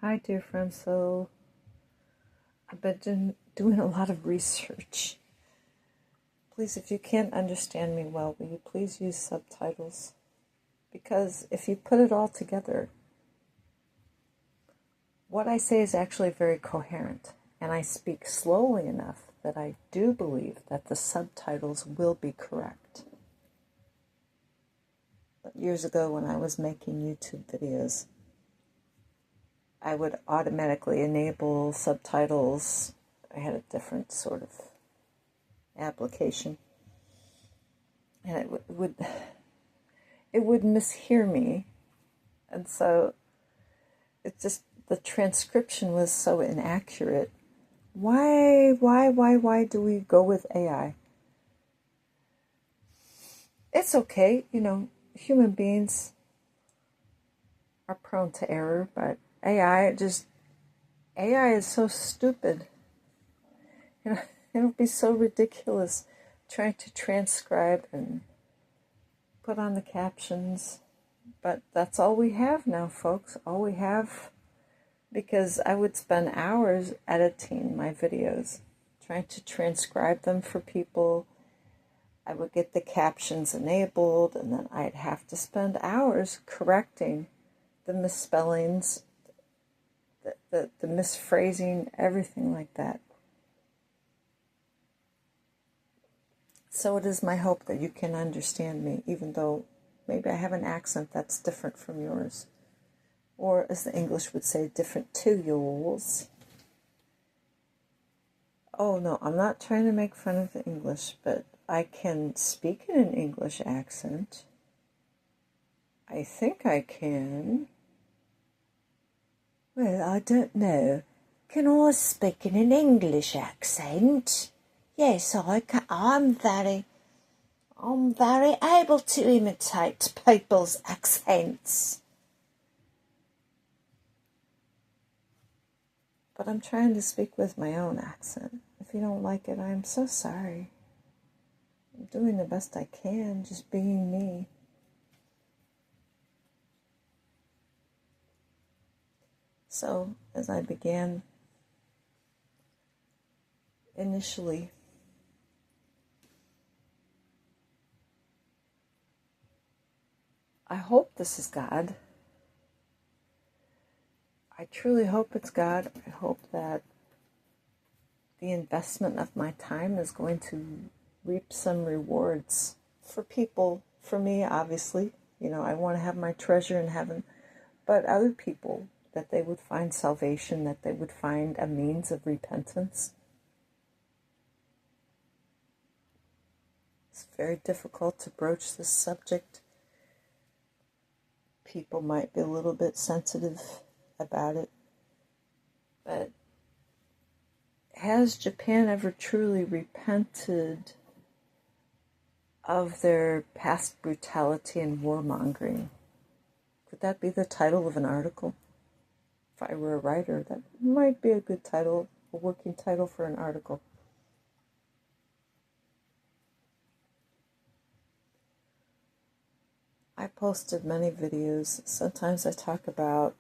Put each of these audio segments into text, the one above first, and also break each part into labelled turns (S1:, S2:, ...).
S1: Hi, dear friends. So, I've been doing a lot of research. Please, if you can't understand me well, will you please use subtitles? Because if you put it all together, what I say is actually very coherent, and I speak slowly enough that I do believe that the subtitles will be correct. But years ago, when I was making YouTube videos, I would automatically enable subtitles. I had a different sort of application, and it would mishear me, and so it just, the transcription was so inaccurate. Why do we go with AI? It's okay, human beings are prone to error, but AI is so stupid. It'll be so ridiculous trying to transcribe and put on the captions. But that's all we have now, folks. All we have, because I would spend hours editing my videos, trying to transcribe them for people. I would get the captions enabled, and then I'd have to spend hours correcting the misspellings, the misphrasing, everything like that. So it is my hope that you can understand me, even though maybe I have an accent that's different from yours. Or, as the English would say, different to yours. Oh, no, I'm not trying to make fun of the English, but I can speak in an English accent. I think I can. Well, I don't know. Can I speak in an English accent? Yes, I can. I'm very able to imitate people's accents. But I'm trying to speak with my own accent. If you don't like it, I'm so sorry. I'm doing the best I can, just being me. So, as I began initially, I hope this is God. I truly hope it's God. I hope that the investment of my time is going to reap some rewards for people. For me, obviously, I want to have my treasure in heaven, but other people, that they would find salvation, that they would find a means of repentance. It's very difficult to broach this subject. People might be a little bit sensitive about it, but has Japan ever truly repented of their past brutality and warmongering? Could that be the title of an article? If I were a writer, that might be a good title, a working title for an article. I posted many videos. Sometimes I talk about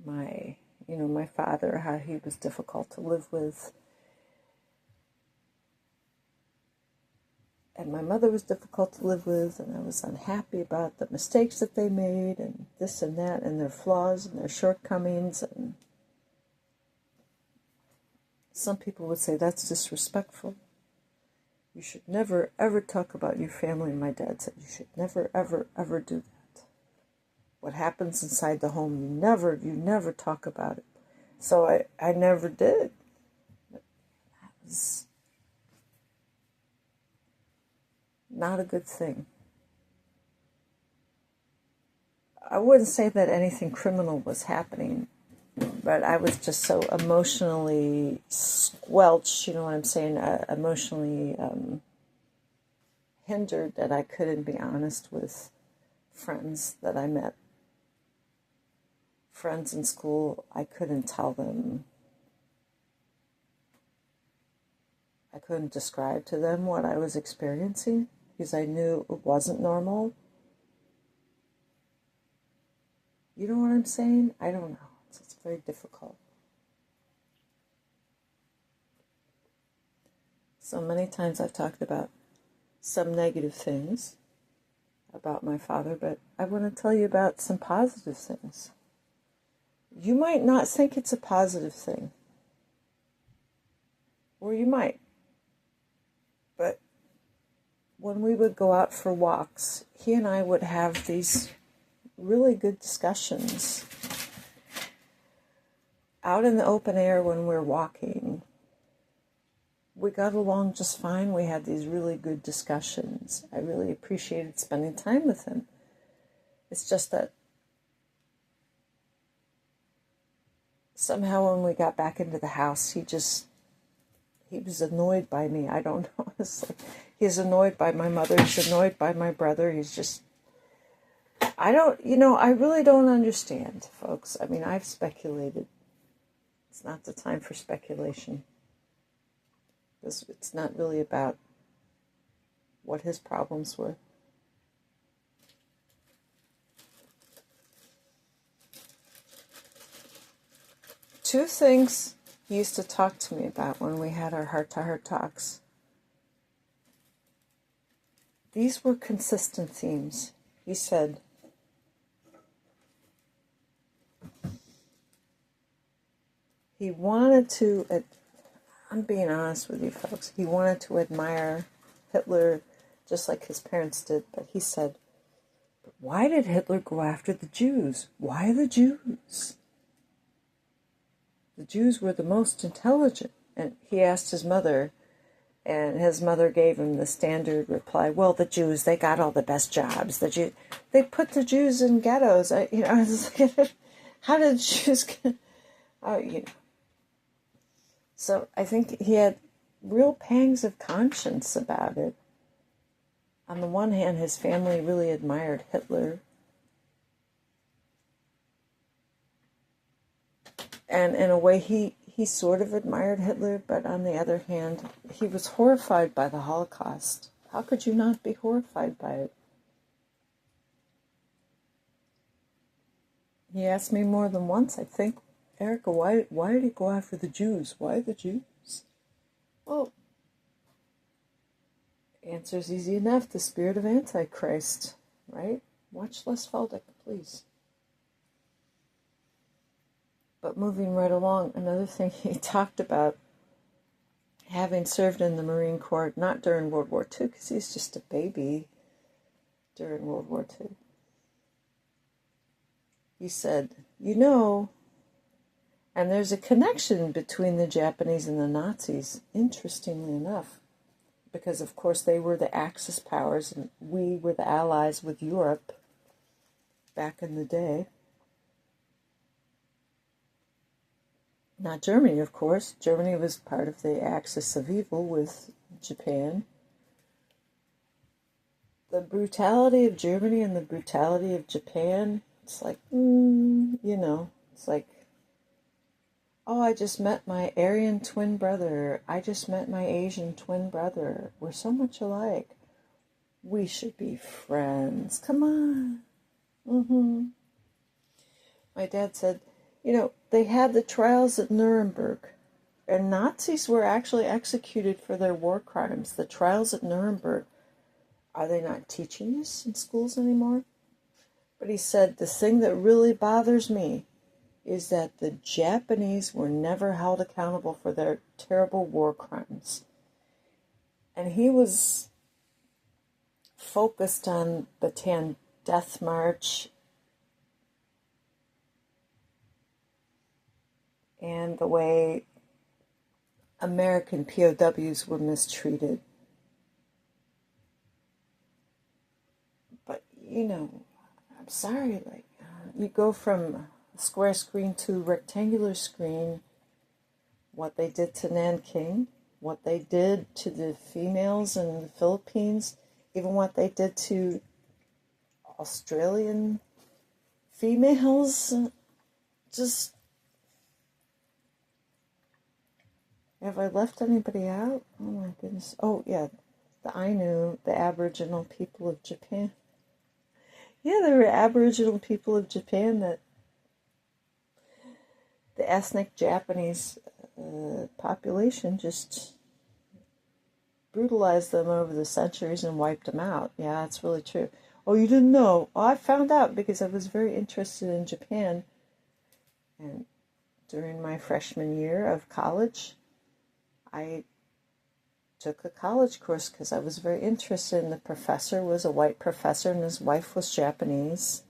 S1: my father, how he was difficult to live with. And my mother was difficult to live with, and I was unhappy about the mistakes that they made, and this and that, and their flaws and their shortcomings. And some people would say that's disrespectful. You should never, ever talk about your family. My dad said you should never, ever, ever do that. What happens inside the home, you never talk about it. So I never did. That was not a good thing. I wouldn't say that anything criminal was happening, but I was just so emotionally squelched, you know what I'm saying, emotionally hindered, that I couldn't be honest with friends that I met. Friends in school, I couldn't tell them, I couldn't describe to them what I was experiencing, because I knew it wasn't normal. You know what I'm saying? I don't know. It's very difficult. So many times I've talked about some negative things about my father, but I want to tell you about some positive things. You might not think it's a positive thing, or you might, but when we would go out for walks, he and I would have these really good discussions out in the open air when we're walking. We got along just fine. We had these really good discussions. I really appreciated spending time with him. It's just that somehow when we got back into the house, he was annoyed by me. I don't know. It's like he's annoyed by my mother. He's annoyed by my brother. He's just, I really don't understand, folks. I mean, I've speculated. It's not the time for speculation. It's not really about what his problems were. Two things he used to talk to me about when we had our heart-to-heart talks. These were consistent themes. He said, he wanted to, I'm being honest with you folks, he wanted to admire Hitler just like his parents did, but he said, why did Hitler go after the Jews? Why the Jews? The Jews were the most intelligent. And he asked his mother, and his mother gave him the standard reply, well, the Jews, they got all the best jobs. They put the Jews in ghettos. I was like, how did Jews get, So I think he had real pangs of conscience about it. On the one hand, his family really admired Hitler. And in a way, he sort of admired Hitler, but on the other hand, he was horrified by the Holocaust. How could you not be horrified by it? He asked me more than once, I think, Erica, why did he go after the Jews? Why the Jews? Well, answer's easy enough. The spirit of Antichrist, right? Watch Les Feldick, please. But moving right along, another thing he talked about, having served in the Marine Corps, not during World War II, because he's just a baby during World War II. He said, and there's a connection between the Japanese and the Nazis, interestingly enough, because of course they were the Axis powers and we were the allies with Europe back in the day. Not Germany, of course. Germany was part of the axis of evil with Japan. The brutality of Germany and the brutality of Japan, it's like, it's like, oh, I just met my Aryan twin brother. I just met my Asian twin brother. We're so much alike. We should be friends. Come on. My dad said, they had the trials at Nuremberg, and Nazis were actually executed for their war crimes. The trials at Nuremberg. Are they not teaching this in schools anymore? But he said, the thing that really bothers me is that the Japanese were never held accountable for their terrible war crimes. And he was focused on Bataan Death March and the way American POWs were mistreated. But, I'm sorry, you go from square screen to rectangular screen, what they did to Nanking, what they did to the females in the Philippines, even what they did to Australian females, just, have I left anybody out? Oh my goodness. Oh yeah, the Ainu, the Aboriginal people of Japan. Yeah, there were Aboriginal people of Japan that the ethnic Japanese population just brutalized them over the centuries and wiped them out. Yeah, it's really true. Oh, you didn't know? Oh, I found out because I was very interested in Japan. And during my freshman year of college, I took a college course because I was very interested, and the professor was a white professor and his wife was Japanese.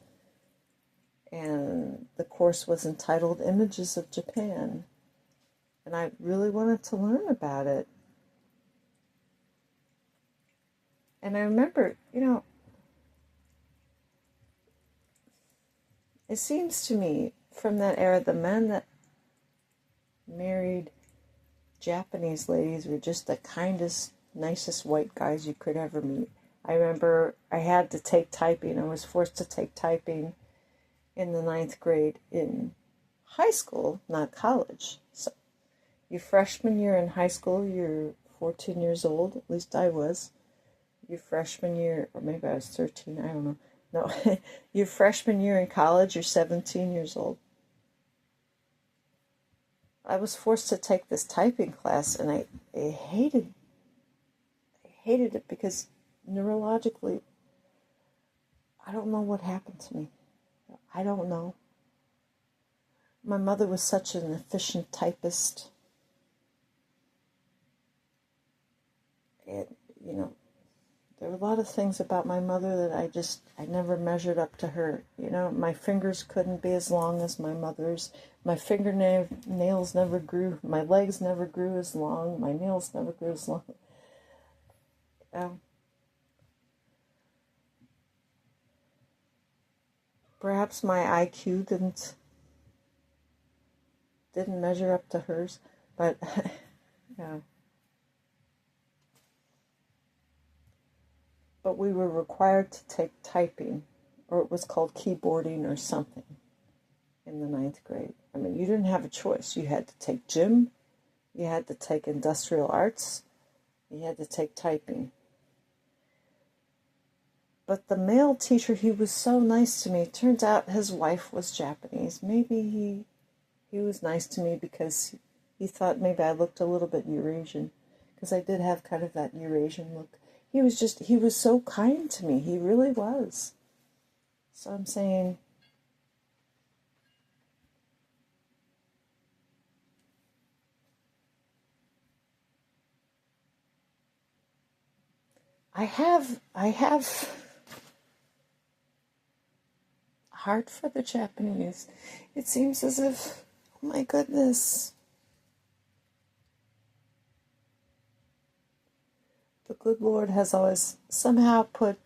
S1: And the course was entitled Images of Japan. And I really wanted to learn about it. And I remember, it seems to me from that era, the men that married Japanese ladies were just the kindest, nicest white guys you could ever meet. I remember I had to take typing. I was forced to take typing in the 9th grade in high school, not college. So your freshman year in high school, you're 14 years old, at least I was. Your freshman year, or maybe I was 13, I don't know. No, your freshman year in college, you're 17 years old. I was forced to take this typing class, and I hated it because neurologically, I don't know what happened to me. I don't know. My mother was such an efficient typist. And, there were a lot of things about my mother that I never measured up to her. My fingers couldn't be as long as my mother's. My fingernails never grew. My legs never grew as long. My nails never grew as long. Perhaps my IQ didn't measure up to hers, but yeah. But we were required to take typing, or it was called keyboarding or something, in the 9th grade. I mean, you didn't have a choice. You had to take gym, you had to take industrial arts, you had to take typing. But the male teacher, he was so nice to me. It turns out his wife was Japanese. Maybe he was nice to me because he thought maybe I looked a little bit Eurasian, because I did have kind of that Eurasian look. He was so kind to me. He really was. So I'm saying, I have a heart for the Japanese. It seems as if, oh my goodness, the good Lord has always somehow put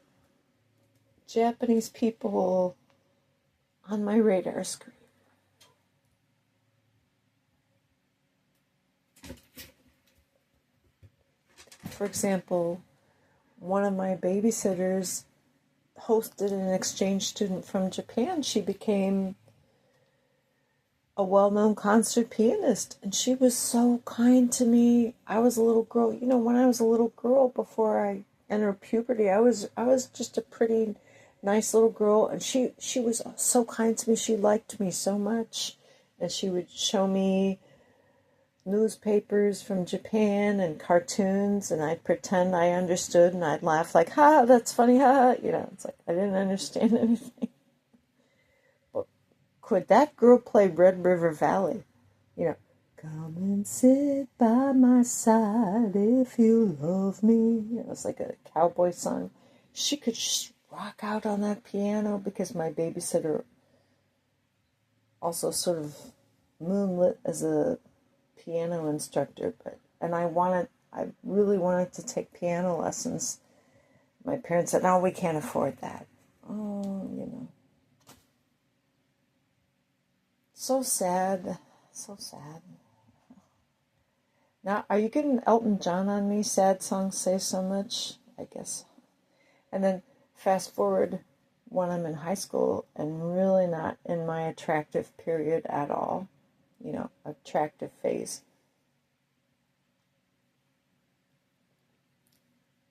S1: Japanese people on my radar screen. For example, one of my babysitters hosted an exchange student from Japan. She became a well-known concert pianist, and she was so kind to me. I was a little girl. When I was a little girl, before I entered puberty, I was just a pretty nice little girl, and she was so kind to me. She liked me so much, and she would show me newspapers from Japan and cartoons, and I'd pretend I understood, and I'd laugh like, ha, that's funny, ha. It's like I didn't understand anything. But could that girl play Red River Valley? Come and sit by my side if you love me. It's like a cowboy song. She could just rock out on that piano, because my babysitter also sort of moonlit as a piano instructor, and I really wanted to take piano lessons. My parents said, no, we can't afford that. Oh, so sad, so sad. Now, are you getting Elton John on me? Sad songs say so much, I guess. And then fast forward when I'm in high school and really not in my attractive period at all, attractive phase.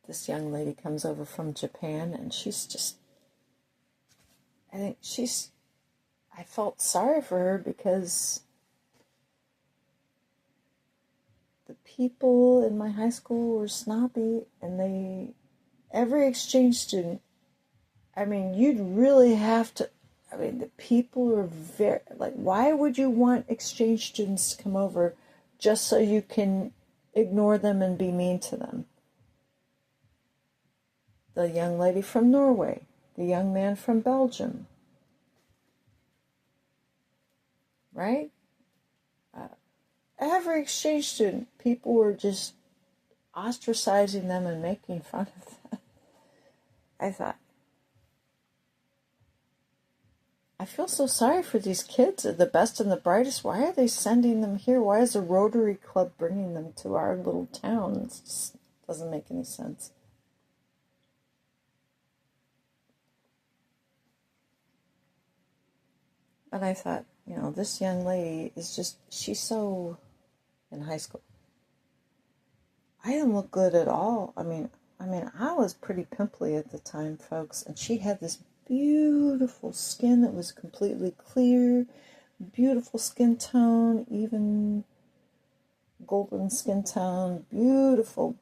S1: This young lady comes over from Japan, and I felt sorry for her because people in my high school were snobby, and every exchange student, I mean, you'd really have to, I mean, the people were very, like, why would you want exchange students to come over just so you can ignore them and be mean to them? The young lady from Norway, the young man from Belgium, right? Every exchange student, people were just ostracizing them and making fun of them. I thought, I feel so sorry for these kids, they're the best and the brightest. Why are they sending them here? Why is the Rotary Club bringing them to our little town? It just doesn't make any sense. But I thought, this young lady is just, she's so in high school. I didn't look good at all. I mean, I was pretty pimply at the time, folks, and she had this beautiful skin that was completely clear, beautiful skin tone, even golden skin tone, beautiful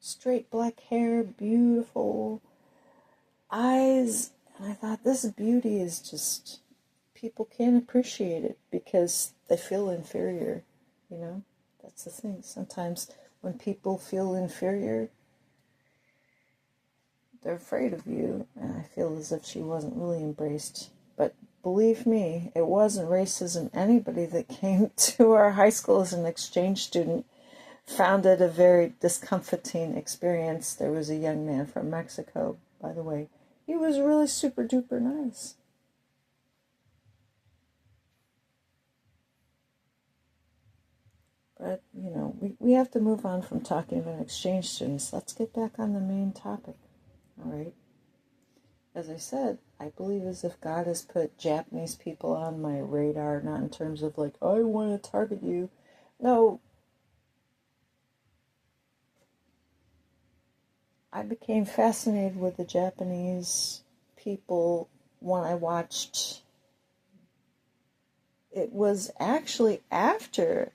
S1: straight black hair, beautiful eyes. And I thought, this beauty is just, people can't appreciate it because they feel inferior, That's the thing. Sometimes when people feel inferior, they're afraid of you, and I feel as if she wasn't really embraced. But believe me, it wasn't racism. Anybody that came to our high school as an exchange student found it a very discomforting experience. There was a young man from Mexico, by the way. He was really super duper nice. But, we have to move on from talking about exchange students. Let's get back on the main topic. All right. As I said, I believe as if God has put Japanese people on my radar, not in terms of like, I want to target you. No. I became fascinated with the Japanese people when I watched. It was actually after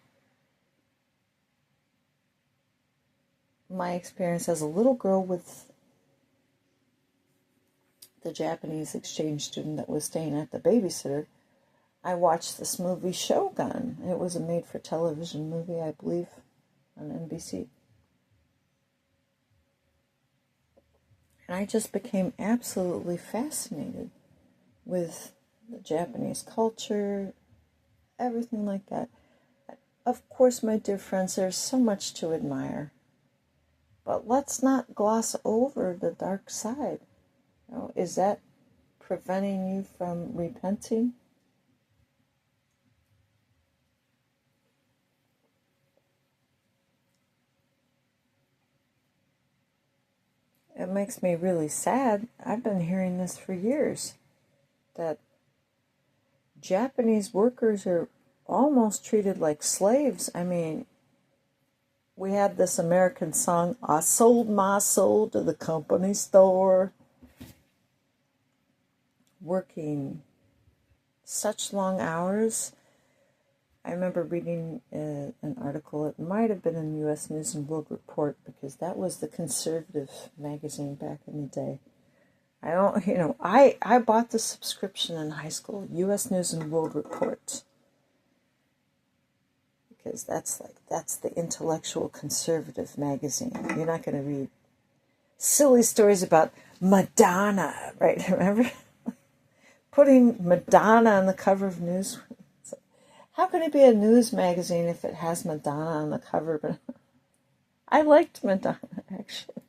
S1: my experience as a little girl with the Japanese exchange student that was staying at the babysitter. I watched this movie Shogun. It was a made-for-television movie, I believe, on NBC. And I just became absolutely fascinated with the Japanese culture, everything like that. Of course, my dear friends, there's so much to admire. But let's not gloss over the dark side. Is that preventing you from repenting? It makes me really sad. I've been hearing this for years, that Japanese workers are almost treated like slaves. I mean, we had this American song, I sold my soul to the company store, working such long hours. I remember reading an article, it might have been in U.S. News and World Report, because that was the conservative magazine back in the day. I bought the subscription in high school, U.S. News and World Report, because that's the intellectual conservative magazine. You're not going to read silly stories about Madonna, right? Remember? Putting Madonna on the cover of Newsweek. How can it be a news magazine if it has Madonna on the cover? But I liked Madonna, actually.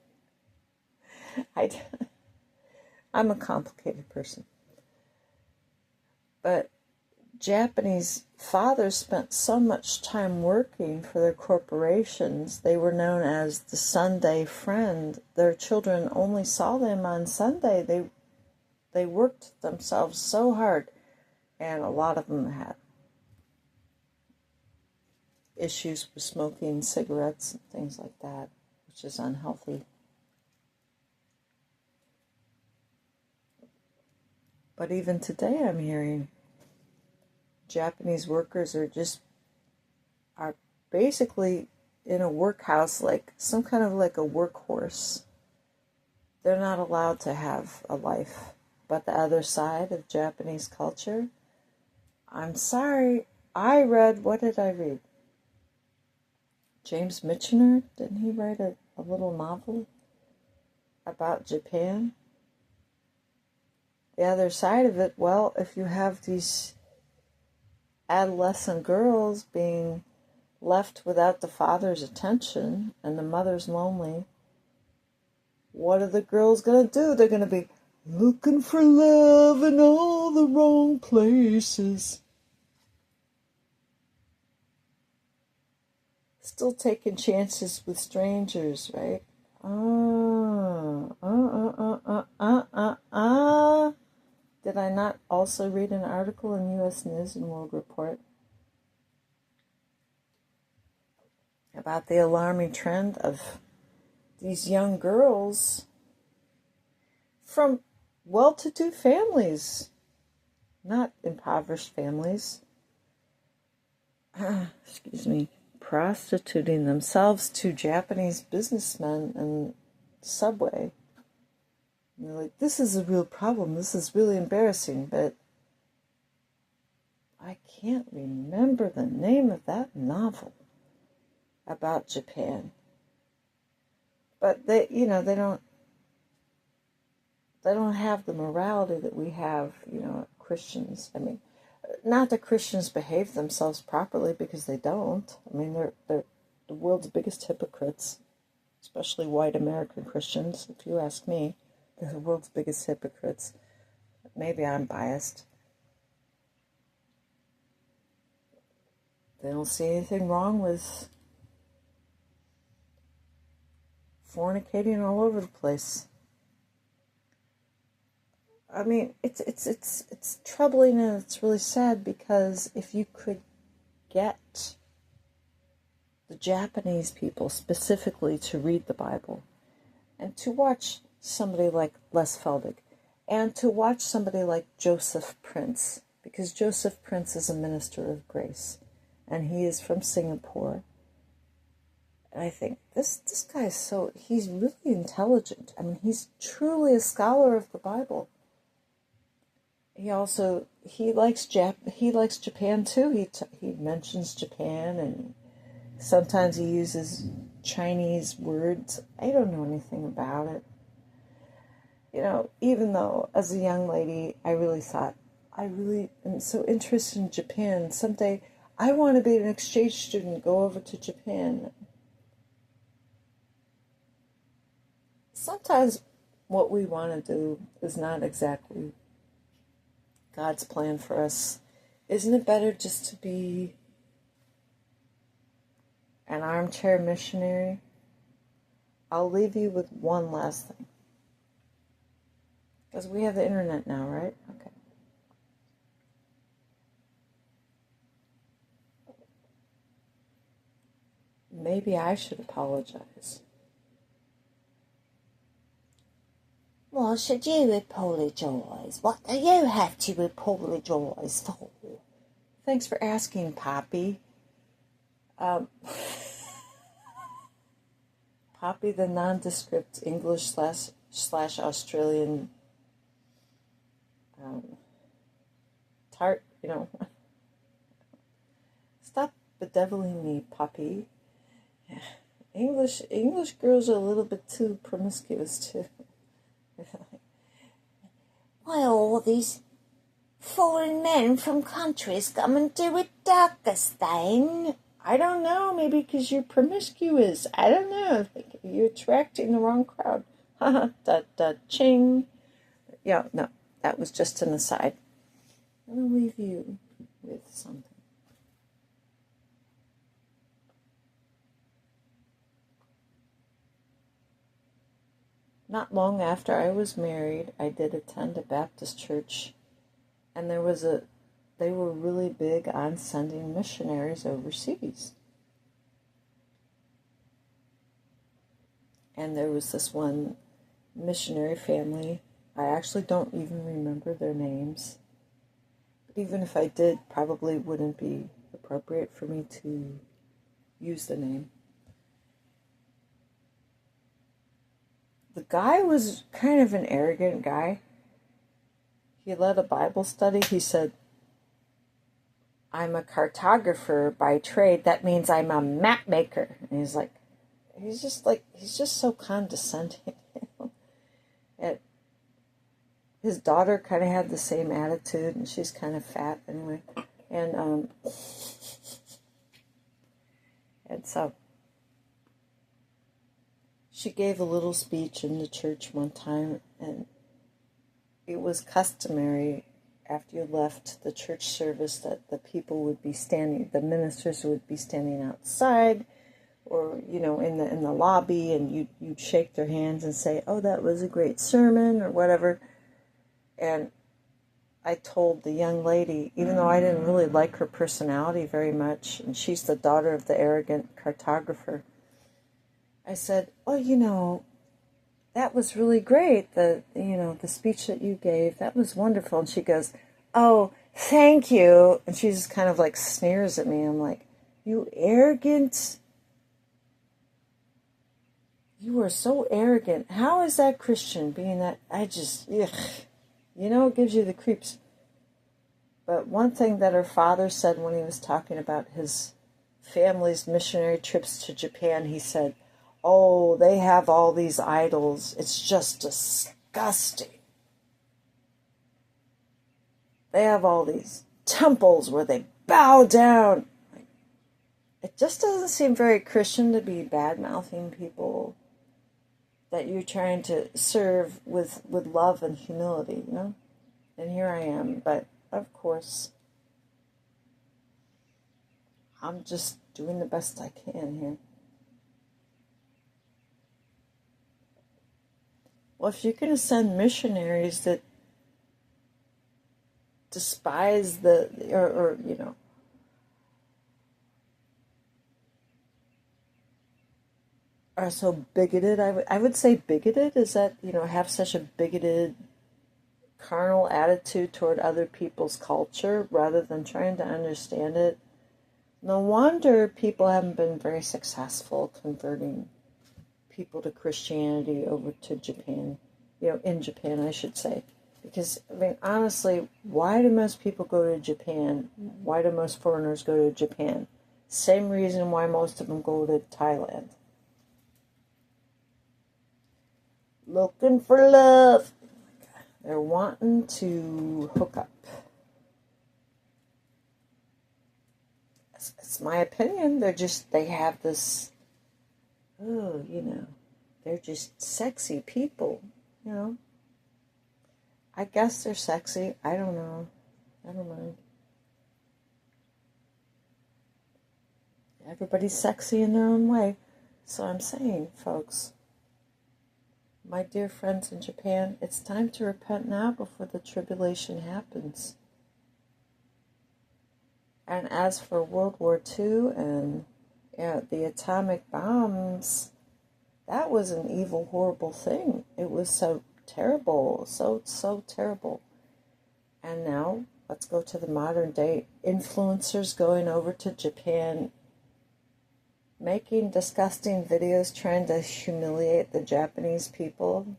S1: I'm a complicated person. But Japanese fathers spent so much time working for their corporations. They were known as the Sunday friend. Their children only saw them on Sunday. They worked themselves so hard, and a lot of them had issues with smoking cigarettes and things like that, which is unhealthy. But even today I'm hearing Japanese workers are basically in a workhouse, like some kind of like a workhorse. They're not allowed to have a life. But the other side of Japanese culture, I'm sorry, what did I read? James Michener, didn't he write a little novel about Japan? The other side of it, well, if you have these adolescent girls being left without the father's attention and the mother's lonely, what are the girls going to do? They're going to be looking for love in all the wrong places. Still taking chances with strangers, right? Did I not also read an article in U.S. News and World Report about the alarming trend of these young girls from well-to-do families, not impoverished families, prostituting themselves to Japanese businessmen in Subway. And they're like, this is a real problem. This is really embarrassing, but I can't remember the name of that novel about Japan. But they don't have the morality that we have, Christians. I mean, not that Christians behave themselves properly, because they don't. I mean, they're the world's biggest hypocrites, especially white American Christians, if you ask me. They're the world's biggest hypocrites. Maybe I'm biased. They don't see anything wrong with fornicating all over the place. I mean, it's troubling, and it's really sad, because if you could get the Japanese people specifically to read the Bible, and to watch somebody like Les Feldick, and to watch somebody like Joseph Prince, because Joseph Prince is a minister of grace, and he is from Singapore. And I think this guy he's really intelligent. I mean, he's truly a scholar of the Bible. He likes Japan too. He mentions Japan, and sometimes he uses Chinese words. I don't know anything about it. Even though as a young lady, I really thought, I really am so interested in Japan. Someday I want to be an exchange student, go over to Japan. Sometimes what we want to do is not exactly God's plan for us. Isn't it better just to be an armchair missionary? I'll leave you with one last thing. Because we have the internet now, right? Okay. Maybe I should apologize.
S2: Why should you apologise? What do you have to apologise for?
S1: Thanks for asking, Poppy. Poppy, the nondescript English slash Australian tart, Stop bedeviling me, Poppy. English girls are a little bit too promiscuous, too.
S2: Why all these foreign men from countries come and do with Dagestan?
S1: I don't know, maybe because you're promiscuous. I don't know. You're attracting the wrong crowd. Ha da ching. Yeah, no, that was just an aside. I'm going to leave you with something. Not long after I was married, I did attend a Baptist church, and they were really big on sending missionaries overseas. And there was this one missionary family. I actually don't even remember their names. But even if I did, probably wouldn't be appropriate for me to use the name. the guy was kind of an arrogant guy. He led a Bible study. He said, I'm a cartographer by trade. That means I'm a map maker. And he's just so condescending. And his daughter kind of had the same attitude, and she's kind of fat anyway. And so she gave a little speech in the church one time, and it was customary after you left the church service that the people would be standing, the ministers would be standing outside or, in the lobby, and you'd shake their hands and say, oh, that was a great sermon or whatever. And I told the young lady, even though I didn't really like her personality very much, and she's the daughter of the arrogant cartographer, I said, well, that was really great, the speech that you gave, that was wonderful. And she goes, oh, thank you. And she just kind of like sneers at me. I'm like, you arrogant. You are so arrogant. How is that Christian being that? It gives you the creeps. But one thing that her father said when he was talking about his family's missionary trips to Japan, he said, oh, they have all these idols. It's just disgusting. They have all these temples where they bow down. It just doesn't seem very Christian to be bad-mouthing people that you're trying to serve with love and humility, And here I am, but of course, I'm just doing the best I can here. Well, if you're going to send missionaries that despise are so bigoted, I would say bigoted, is that, have such a bigoted, carnal attitude toward other people's culture rather than trying to understand it. No wonder people haven't been very successful converting people to Christianity over to Japan, in Japan, I should say. Because, honestly, why do most people go to Japan? Why do most foreigners go to Japan? Same reason why most of them go to Thailand. Looking for love. They're wanting to hook up. It's my opinion. They have this, they're just sexy people, I guess they're sexy. I don't know. Never mind. Everybody's sexy in their own way. So I'm saying, folks, my dear friends in Japan, it's time to repent now before the tribulation happens. And as for World War II and the atomic bombs, that was an evil, horrible thing. It was so terrible, so terrible. And now, let's go to the modern day. Influencers going over to Japan, making disgusting videos trying to humiliate the Japanese people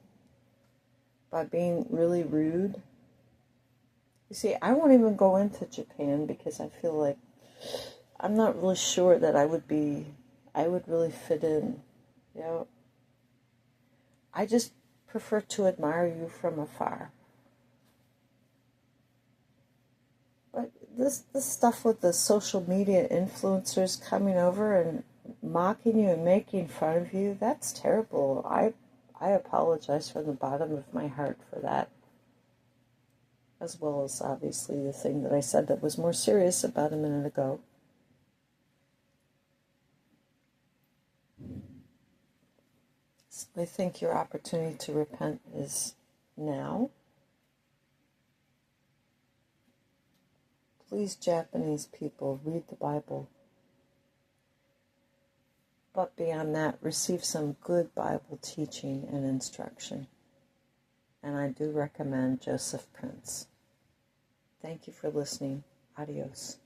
S1: by being really rude. You see, I won't even go into Japan because I feel like I'm not really sure that I would really fit in. I just prefer to admire you from afar. But this stuff with the social media influencers coming over and mocking you and making fun of you, that's terrible. I apologize from the bottom of my heart for that. As well as, obviously, the thing that I said that was more serious about a minute ago. So I think your opportunity to repent is now. Please, Japanese people, read the Bible. But beyond that, receive some good Bible teaching and instruction. And I do recommend Joseph Prince. Thank you for listening. Adios.